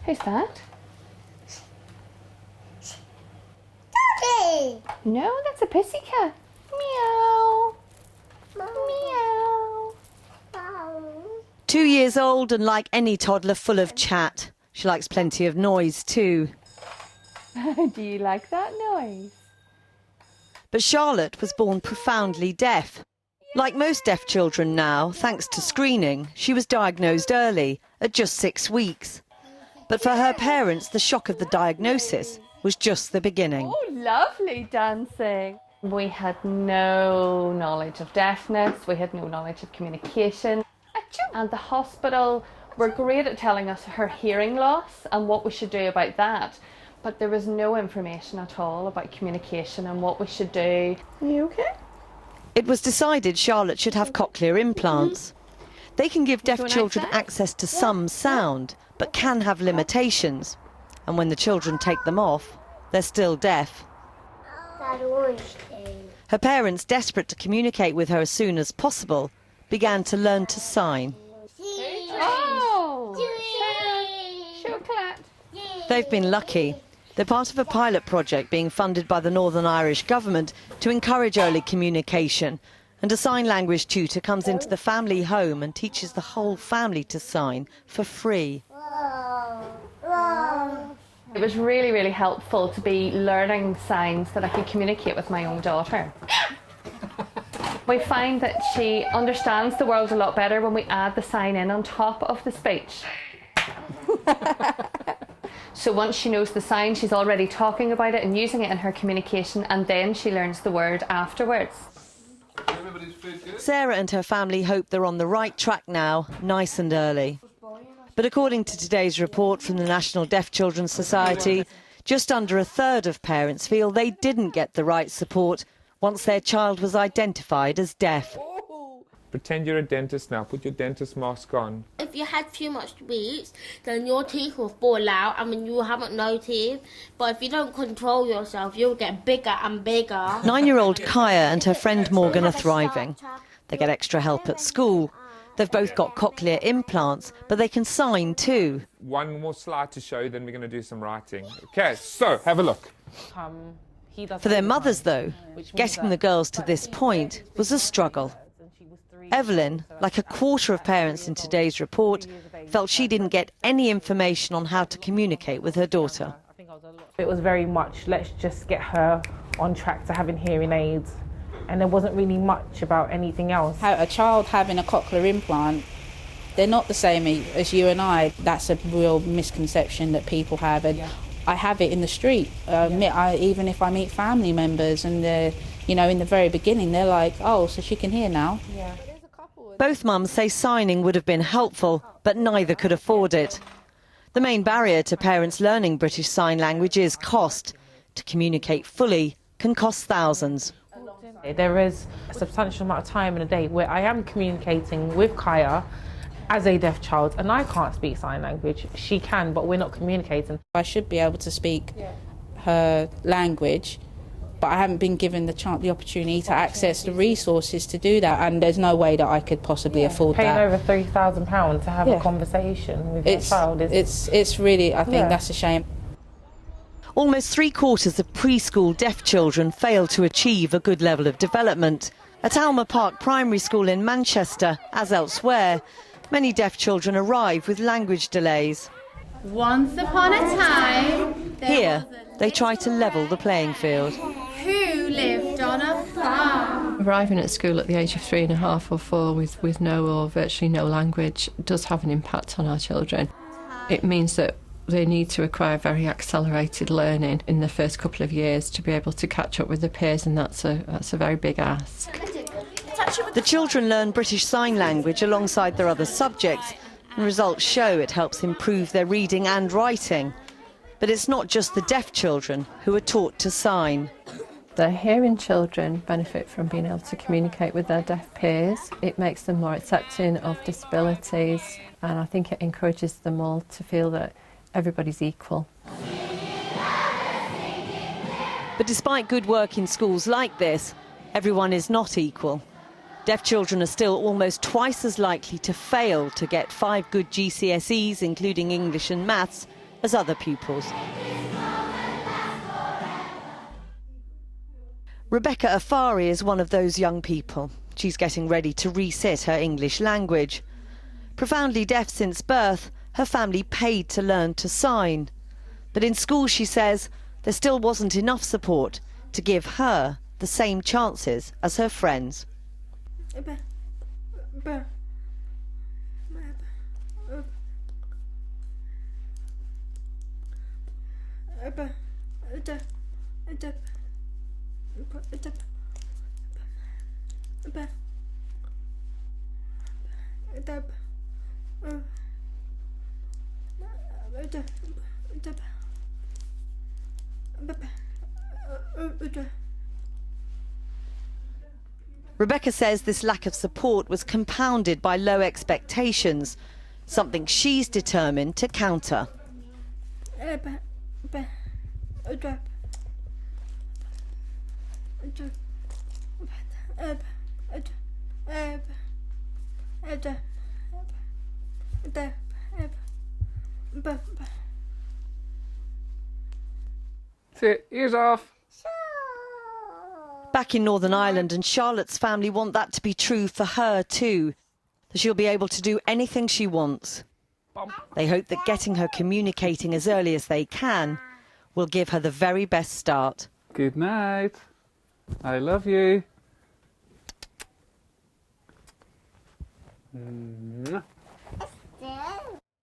Who's that? Daddy! No, that's a pussycat. Meow. Meow. 2 years old and like any toddler, full of chat. She likes plenty of noise too. Do you like that noise? But Charlotte was born profoundly deaf. Like most deaf children now, thanks to screening, she was diagnosed early, at just 6 weeks. But for her parents, the shock of the diagnosis was just the beginning. Oh, lovely dancing. We had no knowledge of deafness, we had no knowledge of communication. And the hospital were great at telling us her hearing loss and what we should do about that. But there was no information at all about communication and what we should do. Are you okay? It was decided Charlotte should have cochlear implants. They can give deaf children access to some sound, but can have limitations. And when the children take them off, they're still deaf. Her parents, desperate to communicate with her as soon as possible, began to learn to sign. Oh! Chocolate! They've been lucky. They're part of a pilot project being funded by the Northern Irish government to encourage early communication. And a sign language tutor comes into the family home and teaches the whole family to sign for free. It was really, really helpful to be learning signs that I could communicate with my own daughter. We find that she understands the world a lot better when we add the sign in on top of the speech. So once she knows the sign, she's already talking about it and using it in her communication, and then she learns the word afterwards. Sarah and her family hope they're on the right track now, nice and early. But according to today's report from the National Deaf Children's Society, just under a third of parents feel they didn't get the right support once their child was identified as deaf. Pretend you're a dentist now. Put your dentist mask on. If you had too much sweets, then your teeth will fall out. I mean, you haven't no teeth. But if you don't control yourself, you'll get bigger and bigger. 9-year-old Kaya and her friend Morgan are thriving. They get extra help at school. They've both got cochlear implants, but they can sign too. One more slide to show, then we're going to do some writing. Okay, so have a look. For their mothers, though, getting the girls to this point was a struggle. Evelyn, like a quarter of parents in today's report, felt she didn't get any information on how to communicate with her daughter. It was very much, let's just get her on track to having hearing aids. And there wasn't really much about anything else. A child having a cochlear implant, they're not the same as you and I. That's a real misconception that people have. And I have it in the street. Even if I meet family members and they're, in the very beginning, they're like, oh, so she can hear now. Yeah. Both mums say signing would have been helpful, but neither could afford it. The main barrier to parents learning British Sign Language is cost. To communicate fully can cost thousands. There is a substantial amount of time in a day where I am communicating with Kaya as a deaf child, and I can't speak sign language. She can, but we're not communicating. I should be able to speak her language, but I haven't been given the opportunity to access the resources to do that, and there's no way that I could possibly afford Paying that. over £3,000 to have a conversation with a child is... It's really, I think that's a shame. Almost 3/4 of preschool deaf children fail to achieve a good level of development. At Alma Park Primary School in Manchester, as elsewhere, many deaf children arrive with language delays. Once upon a time... Here, they try to level the playing field. Who lived on a farm? Arriving at school at the age of 3.5 or 4 with no or virtually no language does have an impact on our children. It means that they need to acquire very accelerated learning in the first couple of years to be able to catch up with their peers, and that's a very big ask. The children learn British Sign Language alongside their other subjects, and results show it helps improve their reading and writing. But it's not just the deaf children who are taught to sign. The hearing children benefit from being able to communicate with their deaf peers. It makes them more accepting of disabilities, and I think it encourages them all to feel that everybody's equal. But despite good work in schools like this, everyone is not equal. Deaf children are still almost twice as likely to fail to get 5 good GCSEs, including English and maths, as other pupils. Rebecca Afari is one of those young people. She's getting ready to resit her English language. Profoundly deaf since birth, her family paid to learn to sign. But in school, she says, there still wasn't enough support to give her the same chances as her friends. Rebecca says this lack of support was compounded by low expectations, something she's determined to counter. Sit, ears off. Back in Northern Ireland, and Charlotte's family want that to be true for her too, that she'll be able to do anything she wants. They hope that getting her communicating as early as they can will give her the very best start. Good night. I love you. Mwah.